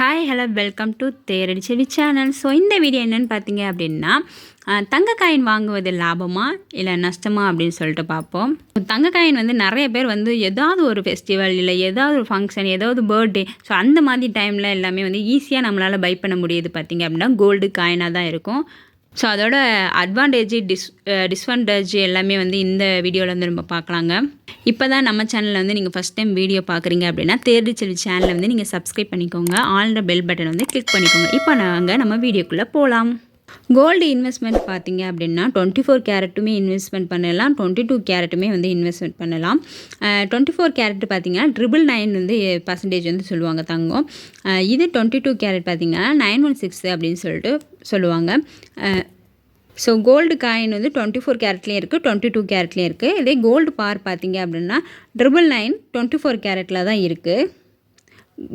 Hi hello welcome to தேரடி செடி channel. So இந்த video என்னென்னு பார்த்தீங்க அப்படின்னா, தங்க காயின் வாங்குவது லாபமா இல்லை நஷ்டமா அப்படின்னு சொல்லிட்டு பார்ப்போம். தங்க காயின் வந்து நிறைய பேர் வந்து ஏதாவது ஒரு ஃபெஸ்டிவல் இல்லை ஏதாவது ஒரு ஃபங்க்ஷன் ஏதாவது பர்த்டே ஸோ அந்த மாதிரி டைமில் எல்லாமே வந்து ஈஸியாக நம்மளால் பை பண்ண முடியுது. பார்த்திங்க அப்படின்னா கோல்டு காயினாக தான் இருக்கும். ஸோ அதோட அட்வான்டேஜ் டிஸ்அட்வான்டேஜ் எல்லாமே வந்து இந்த வீடியோவில் வந்து நம்ம பார்க்கலாங்க. இப்போ தான் நம்ம சேனலில் வந்து நீங்கள் ஃபஸ்ட் டைம் வீடியோ பார்க்குறீங்க அப்படின்னா தேர்டி செல்வி சேனலை வந்து நீங்கள் சப்ஸ்கிரைப் பண்ணிக்கோங்க. ஆல்ரெடி பெல் பட்டன் வந்து கிளிக் பண்ணிக்கோங்க. இப்போ நம்ம வீடியோக்குள்ளே போகலாம். கோல்டு இன்வெஸ்ட்மெண்ட் பார்த்தீங்க அப்படின்னா 24 கேரட்டுமே இன்வெஸ்ட்மெண்ட் பண்ணலாம், 22 கேரட்டுமே வந்து இன்வெஸ்ட்மெண்ட் பண்ணலாம். 24 கேரட் பார்த்தீங்கன்னா 999 வந்து பர்சன்டேஜ் வந்து சொல்லுவாங்க தங்கம். இது 22 கேரட் பார்த்தீங்கன்னா 916 அப்படின்னு சொல்லிட்டு சொல்லுவாங்க. ஸோ கோல்டு காயின் வந்து 24 கேரட்லேயும் இருக்குது, 22 கேரட்லேயும் இருக்குது. இதே கோல்டு பார் பார்த்தீங்க அப்படின்னா 999 24 கேரட்டில் தான் இருக்குது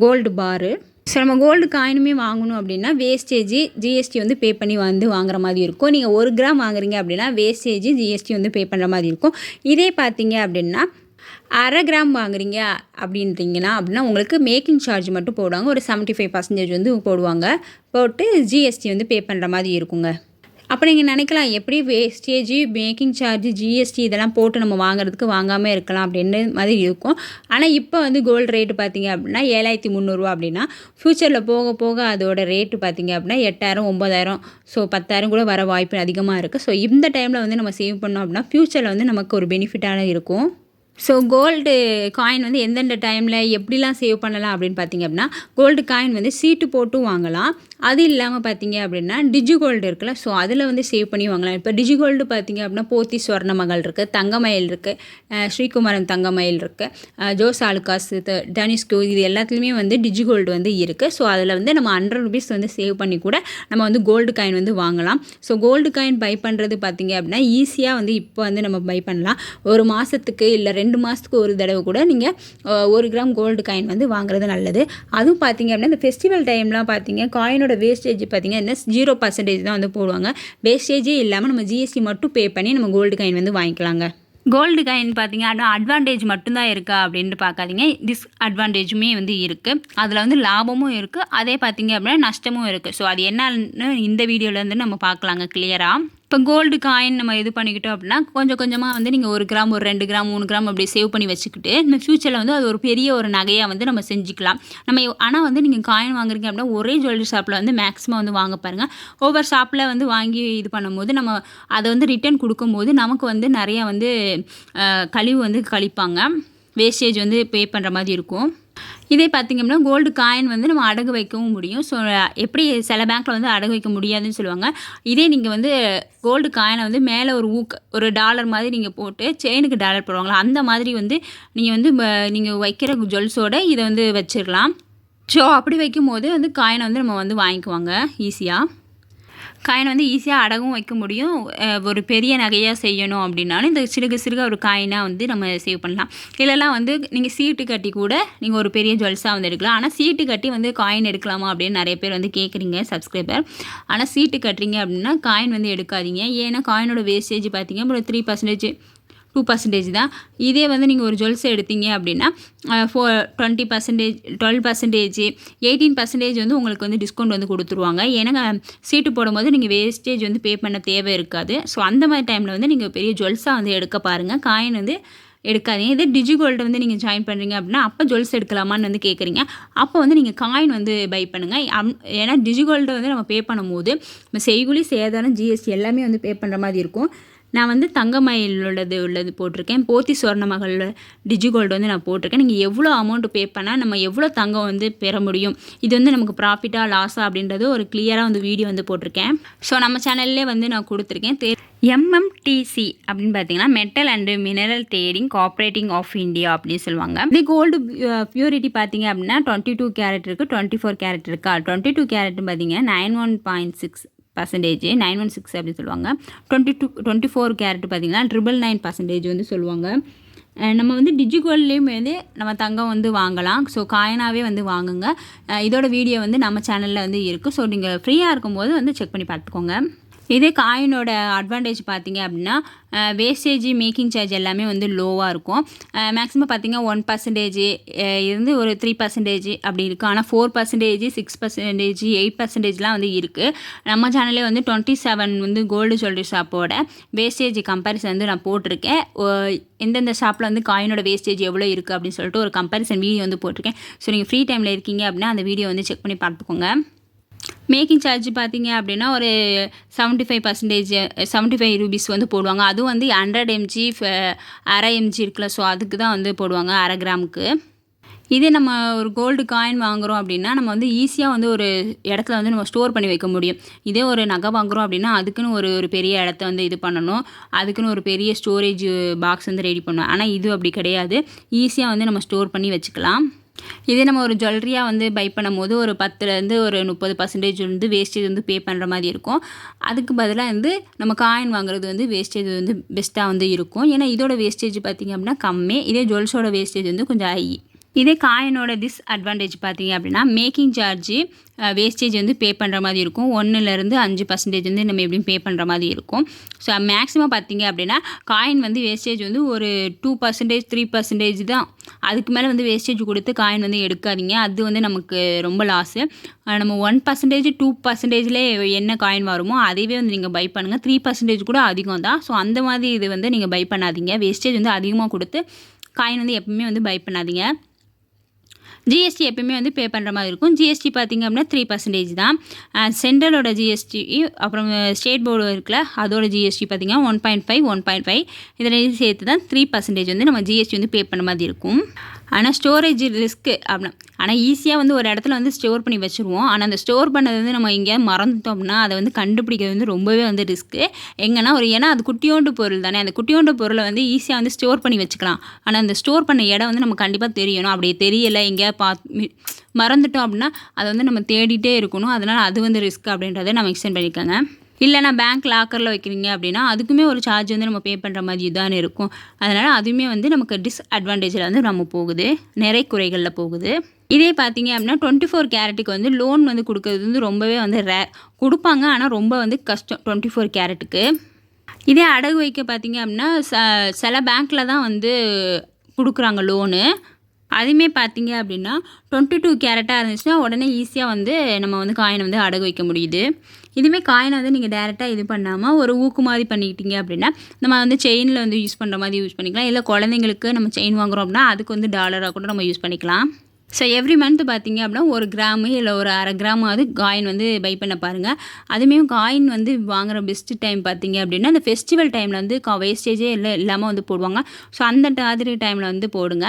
கோல்டு பாரு. ஸோ நம்ம கோல்டு காயினுமே வாங்கணும் அப்படின்னா வேஸ்டேஜ் ஜிஎஸ்டி வந்து பே பண்ணி வந்து வாங்குற மாதிரி இருக்கும். நீங்கள் 1 கிராம் வாங்குறீங்க அப்படின்னா வேஸ்டேஜ் ஜிஎஸ்டி வந்து பே பண்ணுற மாதிரி இருக்கும். இதே பார்த்தீங்க அப்படின்னா 1/2 கிராம் வாங்குறீங்க அப்படின்னா உங்களுக்கு மேக்கிங் சார்ஜ் மட்டும் போடுவாங்க. ஒரு 75% வந்து போடுவாங்க. போட்டு ஜிஎஸ்டி வந்து பே பண்ணுற மாதிரி இருக்குங்க. அப்போ நீங்கள் நினைக்கலாம் எப்படி வேஸ்டேஜ் மேக்கிங் சார்ஜ் ஜிஎஸ்டி இதெல்லாம் போட்டு நம்ம வாங்குறதுக்கு வாங்காமல் இருக்கலாம் அப்படின்னு மாதிரி இருக்கும். ஆனால் இப்போ வந்து கோல்டு ரேட்டு பார்த்திங்க அப்படின்னா 7300 அப்படின்னா ஃப்யூச்சரில் போக போக அதோட ரேட்டு பார்த்திங்க அப்படின்னா 8000 9000 ஸோ 10000 கூட வர வாய்ப்பு அதிகமாக இருக்குது. ஸோ இந்த டைமில் வந்து நம்ம சேவ் பண்ணோம் அப்படின்னா ஃப்யூச்சரில் வந்து நமக்கு ஒரு பெனிஃபிட்டான இருக்கும். ஸோ கோல்டு காயின் வந்து எந்தெந்த டைமில் எப்படிலாம் சேவ் பண்ணலாம் அப்படின்னு பார்த்திங்க அப்படின்னா கோல்டு காயின் வந்து சீட்டு போட்டும் வாங்கலாம். அது இல்லாமல் பார்த்திங்க அப்படின்னா டிஜி கோல்டு இருக்குல்ல, ஸோ அதில் வந்து சேவ் பண்ணி வாங்கலாம். இப்போ டிஜி கோல்டு பார்த்திங்க அப்படின்னா போத்தி சொர்ண மகள் இருக்குது, தங்கமயில் இருக்குது, ஸ்ரீகுமரன் தங்கமயில் இருக்குது, ஜோஸ் ஆலுகாஸ், டனிஸ்கோ, இது எல்லாத்துலேயுமே வந்து டிஜி கோல்டு வந்து இருக்குது. ஸோ அதில் வந்து நம்ம 100 rupees வந்து சேவ் பண்ணி கூட நம்ம வந்து கோல்டு காயின் வந்து வாங்கலாம். ஸோ கோல்டு காயின் பை பண்ணுறது பார்த்திங்க அப்படின்னா ஈஸியாக வந்து இப்போ வந்து நம்ம பை பண்ணலாம். ஒரு மாதத்துக்கு இல்லை 2 மாதத்துக்கு ஒரு தடவை கூட நீங்கள் 1 கிராம் கோல்டு காயின் வந்து வாங்குறது நல்லது. அதுவும் பார்த்திங்க அப்படின்னா இந்த ஃபெஸ்டிவல் டைம்லாம் பார்த்திங்க காயினோட வேஸ்டேஜ் பார்த்திங்கன்னா 0% தான் வந்து போடுவாங்க. வேஸ்டேஜே இல்லாமல் நம்ம ஜிஎஸ்டி மட்டும் பே பண்ணி நம்ம கோல்டு காயின் வந்து வாங்கிக்கலாங்க. கோல்டு காயின் பார்த்திங்க அப்படின்னா அட்வான்டேஜ் மட்டும்தான் இருக்கா அப்படின்ட்டு பார்க்காதீங்க, டிஸ்அட்வான்டேஜுமே வந்து இருக்குது. அதில் வந்து லாபமும் இருக்குது, அதே பார்த்திங்க அப்படின்னா நஷ்டமும் இருக்குது. ஸோ அது என்னன்னு இந்த வீடியோவில் நம்ம பார்க்கலாங்க கிளியராக. இப்போ கோல்டு காயின் நம்ம இது பண்ணிக்கிட்டோம் அப்படின்னா கொஞ்சம் கொஞ்சமாக வந்து நீங்கள் 1 கிராம் ஒரு 2 கிராம் 3 கிராம் அப்படி சேவ் பண்ணி வச்சுக்கிட்டு இந்த ஃப்யூச்சரில் வந்து அது ஒரு பெரிய ஒரு நகையாக வந்து நம்ம செஞ்சுக்கலாம். ஆனால் வந்து நீங்கள் காயின் வாங்குறீங்க அப்படின்னா ஒரே ஜுவல்லரி ஷாப்பில் வந்து மேக்ஸிமம் வந்து வாங்க பாருங்கள். ஒவ்வொரு ஷாப்பில் வந்து வாங்கி இது பண்ணும்போது நம்ம அதை வந்து ரிட்டர்ன் கொடுக்கும்போது நமக்கு வந்து நிறையா வந்து கழிவு வந்து கழிப்பாங்க, வேஸ்டேஜ் வந்து பே பண்ணுற மாதிரி இருக்கும். இதே பார்த்திங்க அப்படின்னா கோல்டு காயின் வந்து நம்ம அடகு வைக்கவும் முடியும். ஸோ எப்படி சில பேங்க்கில் வந்து அடகு வைக்க முடியாதுன்னு சொல்லுவாங்க. இதே நீங்கள் வந்து கோல்டு காயினை வந்து மேலே ஒரு டாலர் மாதிரி நீங்கள் போட்டு செயினுக்கு டாலர் போடுவாங்களா அந்த மாதிரி வந்து நீங்கள் வைக்கிற ஜுவல்ஸோடு இதை வந்து வச்சிடலாம். ஸோ அப்படி வைக்கும்போது வந்து காயினை வந்து நம்ம வந்து வாங்கிக்குவாங்க ஈஸியாக. காயினை வந்து ஈஸியாக அடகும் வைக்க முடியும். ஒரு பெரிய நகையாக செய்யணும் அப்படின்னாலும் இந்த சிறுக ஒரு காயினாக வந்து நம்ம சேவ் பண்ணலாம். இல்லைலாம் வந்து நீங்கள் சீட்டு கட்டி கூட நீங்கள் ஒரு பெரிய ஜுவல்ஸாக வந்து எடுக்கலாம். ஆனால் சீட்டு கட்டி வந்து காயின் எடுக்கலாமா அப்படின்னு நிறைய பேர் வந்து கேட்குறீங்க சப்ஸ்கிரைபர். ஆனால் சீட்டு கட்டுறீங்க அப்படின்னா காயின் வந்து எடுக்காதீங்க. ஏன்னா காயினோட வேஸ்டேஜ் பார்த்தீங்க அப்புறம் 3% 2% தான். இதே வந்து நீங்கள் ஒரு ஜுவல்ஸ் எடுத்தீங்க அப்படின்னா 20% 12% 18% வந்து உங்களுக்கு வந்து டிஸ்கவுண்ட் வந்து கொடுத்துருவாங்க. ஏன்னா சீட்டு போடும்போது நீங்கள் வேஸ்டேஜ் வந்து பே பண்ண தேவை இருக்காது. ஸோ அந்த மாதிரி டைமில் வந்து நீங்கள் பெரிய ஜுவல்ஸாக வந்து எடுக்க பாருங்கள், காயின் வந்து எடுக்காதீங்க. இதே டிஜி கோல்டு வந்து நீங்கள் ஜாயின் பண்ணுறீங்க அப்படின்னா அப்போ ஜுவல்ஸ் எடுக்கலாமான்னு வந்து கேட்குறீங்க. அப்போ வந்து நீங்கள் காயின் வந்து பை பண்ணுங்கள். ஏன்னா டிஜி கோல்டு வந்து நம்ம பே பண்ணும்போது நம்ம செய்கூலி சேதாரம் ஜிஎஸ்டி எல்லாமே வந்து பே பண்ணுற மாதிரி இருக்கும். நான் வந்து தங்கமயில் உள்ளது போட்டிருக்கேன், போத்தி சொர்ண மகள் டிஜி கோல்டு வந்து நான் போட்டிருக்கேன். நீங்கள் எவ்வளோ அமௌண்ட்டு பே பண்ணால் நம்ம எவ்வளோ தங்கம் வந்து பெற முடியும், இது வந்து நமக்கு ப்ராஃபிட்டாக லாஸாக அப்படின்றது ஒரு கிளியராக வந்து வீடியோ வந்து போட்டிருக்கேன். ஸோ நம்ம சேனல்லே வந்து நான் கொடுத்துருக்கேன். எம்எம்டிசி அப்படின்னு பார்த்தீங்கன்னா metal and mineral trading corporating of India அப்படின்னு சொல்லுவாங்க. இது கோல்டு பியூரிட்டி பார்த்தீங்க அப்படின்னா 22 கேரட் இருக்குது, 24 கேரட் இருக்கா. 22 கேரட்னு பார்த்தீங்கன்னா 91.6% 916 அப்படின்னு சொல்லுவாங்க. 24 கேரட் பார்த்திங்கன்னா 999% வந்து சொல்லுவாங்க. நம்ம வந்து டிஜி கோல்ட்லேயும் வந்து நம்ம தங்கம் வந்து வாங்கலாம். ஸோ காயினாகவே வந்து வாங்குங்க. இதோட வீடியோ வந்து நம்ம சேனலில் வந்து இருக்குது. ஸோ நீங்கள் ஃப்ரீயாக இருக்கும்போது வந்து செக் பண்ணி பார்த்துக்கோங்க. இதே காயினோட அட்வான்டேஜ் பார்த்தீங்க அப்படின்னா வேஸ்டேஜ் மேக்கிங் சார்ஜ் எல்லாமே வந்து லோவாக இருக்கும். மேக்ஸிமம் பார்த்தீங்கன்னா 1% இருந்து ஒரு 3% அப்படி இருக்குது. ஆனால் 4%, 6%, 8%லாம் வந்து இருக்குது. நம்ம சேனல்லே வந்து 27 வந்து கோல்டு ஜுவல்லரி ஷாப்போட வேஸ்டேஜ் கம்பேரிசன் வந்து நான் போட்டிருக்கேன். எந்தெந்த ஷாப்பில் வந்து காயினோட வேஸ்டேஜ் எவ்வளோ இருக்குது அப்படின்னு சொல்லிட்டு ஒரு கம்பேரிசன் வீடியோ வந்து போட்டிருக்கேன். ஸோ நீங்கள் ஃப்ரீ டைமில் இருக்கீங்க அப்படின்னா அந்த வீடியோ வந்து செக் பண்ணி பார்த்துக்கோங்க. மேக்கிங் சார்ஜ் பார்த்தீங்க அப்படின்னா ஒரு 75%, 75 ரூபீஸ் வந்து போடுவாங்க. அதுவும் வந்து 100 mg அரை எம்ஜி இருக்குல்ல, ஸோ அதுக்கு தான் வந்து போடுவாங்க, அரை கிராமுக்கு. இதே நம்ம ஒரு கோல்டு காயின் வாங்குகிறோம் அப்படின்னா நம்ம வந்து ஈஸியாக வந்து ஒரு இடத்துல வந்து நம்ம ஸ்டோர் பண்ணி வைக்க முடியும். இதே ஒரு நகை வாங்குகிறோம் அப்படின்னா அதுக்குன்னு ஒரு பெரிய இடத்த வந்து இது பண்ணணும், அதுக்குன்னு ஒரு பெரிய ஸ்டோரேஜ் பாக்ஸ் வந்து ரெடி பண்ணணும். ஆனால் இது அப்படி கிடையாது, ஈஸியாக வந்து நம்ம ஸ்டோர் பண்ணி வச்சுக்கலாம். இதே நம்ம ஒரு ஜுவல்லரியாக வந்து பை பண்ணும்போது ஒரு 10லேருந்து ஒரு 30% வந்து வேஸ்டேஜ் வந்து பே பண்ணுற மாதிரி இருக்கும். அதுக்கு பதிலாக வந்து நம்ம காயின் வாங்குறது வந்து வேஸ்டேஜ் வந்து பெஸ்ட்டாக வந்து இருக்கும். ஏன்னா இதோட வேஸ்டேஜ் பார்த்திங்க அப்படின்னா கம்மி. இதே ஜுவல்ஸோட வேஸ்டேஜ் வந்து கொஞ்சம் ஹை. இதே காயினோட டிஸ்அட்வான்டேஜ் பார்த்தீங்க அப்படின்னா மேக்கிங் சார்ஜ் வேஸ்டேஜ் வந்து பே பண்ணுற மாதிரி இருக்கும். 1லேருந்து 5% வந்து நம்ம எப்படியும் பே பண்ணுற மாதிரி இருக்கும். ஸோ மேக்ஸிமம் பார்த்தீங்க அப்படின்னா காயின் வந்து வேஸ்டேஜ் வந்து ஒரு 2%, 3% தான். அதுக்கு மேலே வந்து வேஸ்டேஜ் கொடுத்து காயின் வந்து எடுக்காதீங்க, அது வந்து நமக்கு ரொம்ப லாஸு. நம்ம 1%, 2%லே என்ன காயின் வருமோ அதைவே வந்து நீங்கள் பை பண்ணுங்கள். 3% கூட அதிகம் தான். ஸோ அந்த மாதிரி இது வந்து நீங்கள் பை பண்ணாதீங்க. வேஸ்டேஜ் வந்து அதிகமாக கொடுத்து காயின் வந்து எப்பவுமே வந்து பை பண்ணாதீங்க. ஜிஎஸ்டி எப்பயுமே வந்து பே பண்ணுற மாதிரி இருக்கும். ஜிஎஸ்டி பார்த்திங்க அப்படின்னா 3% தான். சென்ட்ரலோட ஜிஎஸ்டி அப்புறம் ஸ்டேட் போர்டு இருக்குல்ல, அதோட ஜிஎஸ்டி பார்த்திங்கன்னா 1.5 இதில் சேர்த்து தான் 3% வந்து நம்ம ஜிஎஸ்டி வந்து பே பண்ண மாதிரி இருக்கும். ஆனால் ஸ்டோரேஜ் ரிஸ்க்கு அப்படின்னா, ஆனால் ஈஸியாக வந்து ஒரு இடத்துல வந்து ஸ்டோர் பண்ணி வச்சுருவோம். ஆனால் அந்த ஸ்டோர் பண்ணது வந்து நம்ம எங்கேயாவது மறந்துட்டோம் அப்படின்னா அதை வந்து கண்டுபிடிக்கிறது வந்து ரொம்பவே வந்து ரிஸ்க்கு. எங்கன்னா ஏன்னா அது குட்டியோண்டு பொருள் தானே, அந்த குட்டியோண்டு பொருளை வந்து ஈஸியாக வந்து ஸ்டோர் பண்ணி வச்சுக்கலாம். ஆனால் அந்த ஸ்டோர் பண்ண இடம் வந்து நம்ம கண்டிப்பாக தெரியணும். அப்படி தெரியலை, எங்கேயாவது மறந்துட்டோம் அப்படின்னா அதை வந்து நம்ம தேடிட்டே இருக்கணும். அதனால் அது வந்து ரிஸ்க் அப்படின்றத நம்ம எக்ஸ்டெண்ட் பண்ணிக்கோங்க. இல்லைனா பேங்க் லாக்கரில் வைக்கிறீங்க அப்படின்னா அதுக்குமே ஒரு சார்ஜ் வந்து நம்ம பே பண்ணுற மாதிரி தான் இருக்கும். அதனால் அதுவுமே வந்து நமக்கு டிஸ்அட்வான்டேஜில் வந்து நம்ம போகுது, நிறைய குறைகளில் போகுது. இதே பார்த்தீங்க அப்படின்னா 24 கேரட்டுக்கு வந்து லோன் வந்து கொடுக்கறது வந்து ரொம்பவே வந்து கொடுப்பாங்க, ஆனால் ரொம்ப வந்து கஷ்டம் 24 கேரட்டுக்கு. இதே அடகு வைக்க பார்த்தீங்க அப்படின்னா சில பேங்க்கில் தான் வந்து கொடுக்குறாங்க லோனு. அதுவுமே பார்த்தீங்க அப்படின்னா 22 கேரட்டாக இருந்துச்சுன்னா உடனே ஈஸியாக வந்து நம்ம வந்து காயினை வந்து அடகு வைக்க முடியுது. இதுவுமே காயினை வந்து நீங்கள் டேரெக்டாக இது பண்ணாமல் ஒரு ஊக்கு மாதிரி பண்ணிக்கிட்டீங்க அப்படின்னா நம்ம வந்து செயினில் வந்து யூஸ் பண்ணுற மாதிரி யூஸ் பண்ணிக்கலாம். இல்லை குழந்தைங்களுக்கு நம்ம செயின் வாங்குகிறோம் அப்படின்னா அதுக்கு வந்து டாலராக கூட நம்ம யூஸ் பண்ணிக்கலாம். ஸோ எவ்ரி மந்த் பார்த்தீங்க அப்படின்னா 1 கிராமு இல்லை ஒரு அரை கிராமாவது காயின் வந்து பை பண்ண பாருங்கள். அதுவுமே காயின் வந்து வாங்குகிற பெஸ்ட்டு டைம் பார்த்தீங்க அப்படின்னா இந்த ஃபெஸ்டிவல் டைமில் வந்து வேஸ்டேஜே இல்லாமல் வந்து போடுவாங்க. ஸோ அந்த மாதிரி டைமில் வந்து போடுங்க.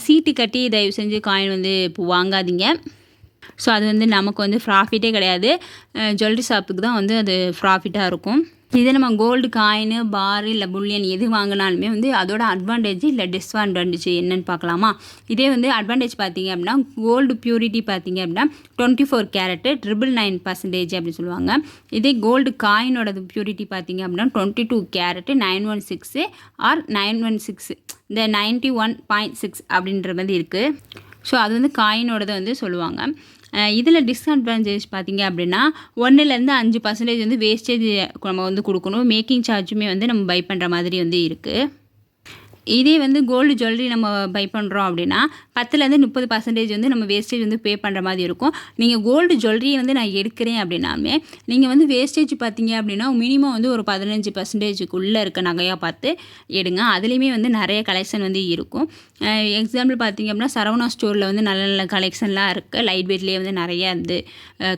சீட்டு கட்டி தயவு செஞ்சு காயின் வந்து இப்போ வாங்காதீங்க. ஸோ அது வந்து நமக்கு வந்து ப்ராஃபிட்டே கிடையாது, ஜுவல்லரி ஷாப்புக்கு தான் வந்து அது ப்ராஃபிட்டாக இருக்கும். இதே நம்ம கோல்டு காயினு பார் இல்லை புல்லியன் எது வாங்கினாலுமே வந்து அதோட அட்வான்டேஜ் இல்லை டிஸ்அட்வான்டேஜ் என்னென்னு பார்க்கலாமா. இதே வந்து அட்வான்டேஜ் பார்த்தீங்க அப்படின்னா கோல்டு பியூரிட்டி பார்த்தீங்க அப்படின்னா 24 கேரட்டு 999% அப்படின்னு சொல்லுவாங்க. இதே கோல்டு காயினோட பியூரிட்டி பார்த்தீங்க அப்படின்னா 22 கேரட்டு 916 ஆர் 916 இந்த 91.6 அப்படின்ற மாதிரி இருக்குது. ஸோ அது வந்து காயினோடதை வந்து சொல்லுவாங்க. இதில் டிஸ்அட்வான்டேஜ் பார்த்தீங்க அப்படின்னா 1லேருந்து 5% வந்து வேஸ்டேஜ் நம்ம வந்து கொடுக்கணும். மேக்கிங் சார்ஜுமே வந்து நம்ம பை பண்ணுற மாதிரி வந்து இருக்குது. இதே வந்து கோல்டு ஜுவல்லரி நம்ம பை பண்ணுறோம் அப்படின்னா 10லேருந்து 30% வந்து நம்ம வேஸ்டேஜ் வந்து பே பண்ணுற மாதிரி இருக்கும். நீங்கள் கோல்டு ஜுவல்லரியை வந்து நான் எடுக்கிறேன் அப்படின்னாலுமே நீங்கள் வந்து வேஸ்டேஜ் பார்த்தீங்க அப்படின்னா மினிமம் வந்து ஒரு 15%க்குள்ளே இருக்க நகையாக பார்த்து எடுங்க. அதுலேயுமே வந்து நிறைய கலெக்ஷன் வந்து இருக்கும். எக்ஸாம்பிள் பார்த்தீங்க அப்படின்னா சரவணா ஸ்டோரில் வந்து நல்ல நல்ல கலெக்ஷன்லாம் இருக்குது. லைட் வெயிட்லேயே வந்து நிறைய வந்து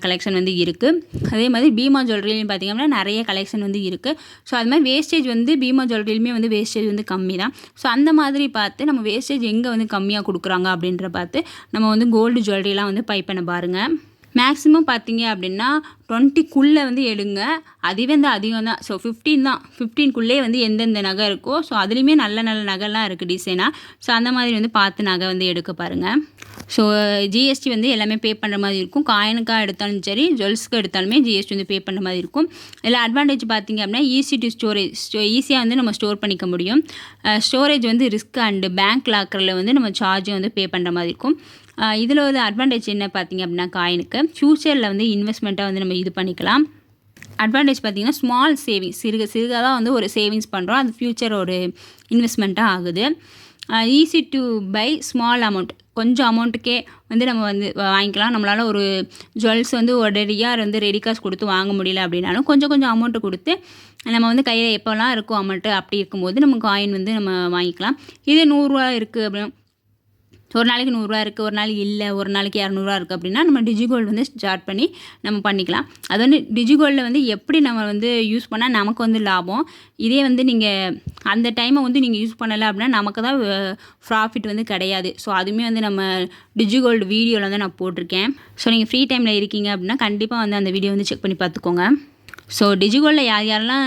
கலெக்ஷன் வந்து இருக்குது. அதே மாதிரி பீமா ஜுவல்லரிலையும் பார்த்திங்க அப்படின்னா நிறைய கலெக்ஷன் வந்து இருக்குது. ஸோ அது மாதிரி வேஸ்டேஜ் வந்து பீமா ஜுவல்லரிலையுமே வந்து வேஸ்டேஜ் வந்து கம்மி தான். ஸோ அந்த மாதிரி பார்த்து நம்ம வேஸ்டேஜ் எங்கே வந்து கம்மியாக கொடுக்குறாங்க அப்படின்ற பார்த்து நம்ம வந்து கோல்டு ஜுவல்லரிலாம் வந்து பை பண்ண பாருங்கள். மேக்ஸிமம் பார்த்தீங்க அப்படின்னா 20க்குள்ளே வந்து எடுங்க. அதுவே வந்து அதிகம் தான். ஸோ 15 தான், 15க்குள்ளே வந்து எந்தெந்த நகை இருக்கோ ஸோ அதுலேயுமே நல்ல நல்ல நகைலாம் இருக்குது டிசைனாக. ஸோ அந்த மாதிரி வந்து பார்த்து நகை வந்து எடுக்க பாருங்கள். ஸோ ஜிஎஸ்டி வந்து எல்லாமே பே பண்ணுற மாதிரி இருக்கும். காயினுக்காக எடுத்தாலும் சரி ஜுவல்ஸுக்கு எடுத்தாலுமே ஜிஎஸ்டி வந்து பே பண்ணுற மாதிரி இருக்கும். இதில் அட்வான்டேஜ் பார்த்திங்க அப்படின்னா ஈஸி டு ஸ்டோரேஜ், ஈஸியாக வந்து நம்ம ஸ்டோர் பண்ணிக்க முடியும். ஸ்டோரேஜ் வந்து ரிஸ்க் அண்டு பேங்க் லாக்கரில் வந்து நம்ம சார்ஜை வந்து பே பண்ணுற மாதிரி இருக்கும். இதில் ஒரு அட்வான்டேஜ் என்ன பார்த்திங்க அப்படின்னா காயினுக்கு ஃப்யூச்சரில் வந்து இன்வெஸ்ட்மெண்ட்டாக வந்து நம்ம இது பண்ணிக்கலாம். அட்வான்டேஜ் பார்த்திங்கன்னா ஸ்மால் சேவிங்ஸ் சிறுக தான் வந்து ஒரு சேவிங்ஸ் பண்ணுறோம். அது ஃப்யூச்சர் ஒரு இன்வெஸ்ட்மெண்ட்டாக ஆகுது. Easy to buy small amount, கொஞ்சம் அமௌண்ட்டுக்கே வந்து நம்ம வந்து வாங்கிக்கலாம். நம்மளால் ஒரு ஜுவல்ஸ் வந்து உடனடியாக வந்து ரெடி காசு கொடுத்து வாங்க முடியல அப்படின்னாலும் கொஞ்சம் கொஞ்சம் அமௌண்ட்டு கொடுத்து நம்ம வந்து கையில் எப்போல்லாம் இருக்கும் அமௌண்ட்டு அப்படி இருக்கும்போது நம்ம காயின் வந்து நம்ம வாங்கிக்கலாம். இது 100 ரூபா இருக்குது அப்படின்னா, ஒரு நாளைக்கு 100 ரூபா இருக்குது, ஒரு நாளைக்கு இல்லை, ஒரு நாளைக்கு 200 ரூபா இருக்குது அப்படின்னா நம்ம டிஜிகோல்டு வந்து ஸ்டார்ட் பண்ணி நம்ம பண்ணிக்கலாம். அது வந்து டிஜிகோல்டில் வந்து எப்படி நம்ம வந்து யூஸ் பண்ணால் நமக்கு வந்து லாபம். இதே வந்து நீங்கள் அந்த டைமை வந்து நீங்கள் யூஸ் பண்ணலை அப்படின்னா நமக்கு தான் ப்ராஃபிட் வந்து கிடையாது. ஸோ அதுவுமே வந்து நம்ம டிஜிகோல்டு வீடியோவில் வந்து நான் போட்டிருக்கேன். ஸோ நீங்கள் ஃப்ரீ டைமில் இருக்கீங்க அப்படின்னா கண்டிப்பாக வந்து அந்த வீடியோ வந்து செக் பண்ணி பார்த்துக்கோங்க. ஸோ டிஜிகோல்டில் யாரெல்லாம்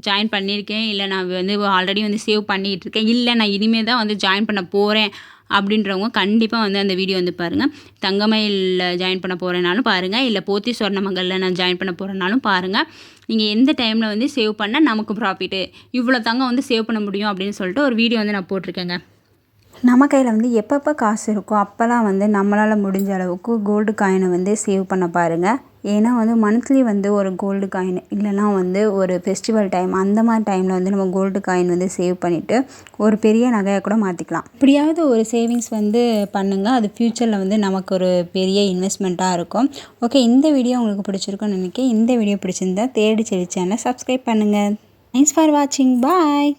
ஜாயின் பண்ணியிருக்கேன், இல்லை நான் வந்து ஆல்ரெடி வந்து சேவ் பண்ணிகிட்டு இருக்கேன், இல்லை நான் இனிமேல் தான் வந்து ஜாயின் பண்ண போகிறேன் அப்படின்றவங்க கண்டிப்பாக வந்து அந்த வீடியோ வந்து பாருங்கள். தங்கமயிலில் ஜாயின் பண்ண போகிறேனாலும் பாருங்கள், இல்லை போத்தி சொர்ணமங்கலில் நான் ஜாயின் பண்ண போகிறேனாலும் பாருங்கள். நீங்கள் எந்த டைமில் வந்து சேவ் பண்ணால் நமக்கு ப்ராஃபிட்டு, இவ்வளோ தங்கம் வந்து சேவ் பண்ண முடியும் அப்படின்னு சொல்லிட்டு ஒரு வீடியோ வந்து நான் போட்டிருக்கேங்க. நம்ம கையில் வந்து எப்பப்போ காசு இருக்கோ அப்போல்லாம் வந்து நம்மளால் முடிஞ்ச அளவுக்கு கோல்டு காயினை வந்து சேவ் பண்ண பாருங்கள். ஏன்னா வந்து மந்த்லி வந்து ஒரு கோல்டு காயின் இல்லைனா வந்து ஒரு ஃபெஸ்டிவல் டைம் அந்த மாதிரி டைமில் வந்து நம்ம கோல்டு காயின் வந்து சேவ் பண்ணிவிட்டு ஒரு பெரிய நகையை கூட மாற்றிக்கலாம். இப்படியாவது ஒரு சேவிங்ஸ் வந்து பண்ணுங்கள். அது ஃப்யூச்சரில் வந்து நமக்கு ஒரு பெரிய இன்வெஸ்ட்மெண்ட்டாக இருக்கும். ஓகே, இந்த வீடியோ உங்களுக்கு பிடிச்சிருக்குன்னு நினைக்கிறேன். இந்த வீடியோ பிடிச்சிருந்தா தேடி செடி சேனலை சப்ஸ்கிரைப் பண்ணுங்கள். தேங்க்ஸ் ஃபார் வாட்சிங். பாய்.